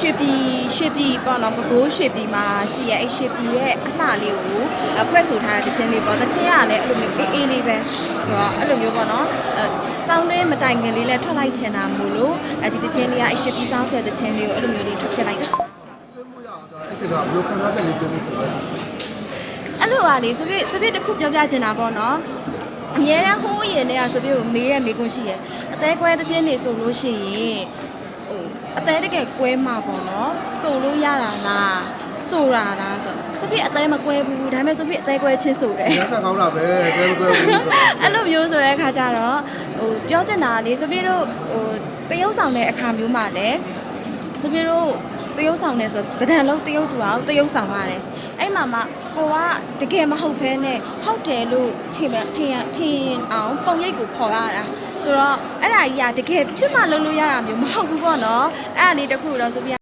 ရွှေပြည်ပေါ့နော်ပဲခူးရွှေပြည်မှာရှိရဲ့အဲ့ရွှေပြည်ရဲ့အလှလေးကိုဖွဲ့ဆိုထားတဲ့တခြင်းလေးပေါ့တခြင်းကလည်းအဲ့လိုမျိုးအေးလေးပဲဆိုတော့အဲ့လိုမျိုးပေါ့နော်စောင်းလေးမတိုင်ခင်လေးလည်းထွက်လိုက်ချင်တာမို့လို့ဒီတခြင်းလေးကရွှေပြည်စောင်းဆိုတဲ့တခြင်းလေးကိုအဲ့လိုမျိုးလေးထွက်ဖြစ်လိုက်တာဆွေးမှုရအောင်ကျွန်တော်အဲ့ဒီကဘယ်လိုခံစားချက်လေးပြောလို့ဆိုတော့အဲ့လိုပါလေဆိုပြတစ်ခုပြောပြချင်တာပေါ့နော်အများအားဟိုးရင်တည်းကဆိုပြမေးရမေးခွန်းရှိရဲ့အသေးကွဲတခြင်းနေဆိုလို့ရှိရင်အသေးတကယ်ကွဲမှာပေါ့နော်ဆိုလို့ရတာလားဆိုတာလားဆိုပြအသေးမကွဲဘူးဒါပေမဲ့ဆိုပြအသေးကွဲချင်းဆိုတယ်ရခကောင်းတာပဲကွဲဘူးဆိုတော့အဲ့လိုမျိုးဆိုတဲ့အခါကျတော့ပြောချင်တာလေဆိုပြတို့တရုပ်ဆောင်တဲ့အခါမျိုးမှာလည်းဆိုပြတို့တရုပ်ဆောင်နေဆိုတဒံလုံးတရုပ်သူအောင်တရုပ်ဆောင်ရတယ်အဲ့မှာမှကိုကတကယ်မဟုတ်ဘဲနဲ့ဟုတ်တယ်လို့ထင်အောင်ပုံရိပ်ကိုဖော်ရတာဆိုတော့အဲ့ဒါကြီးကတကယ်ဖြစ်မှလုပ်လို့ရတာမျိုးမဟုတ်ဘူးပေါ့နော်အဲ့ဒါလေးတခုတော့ဆိုပြ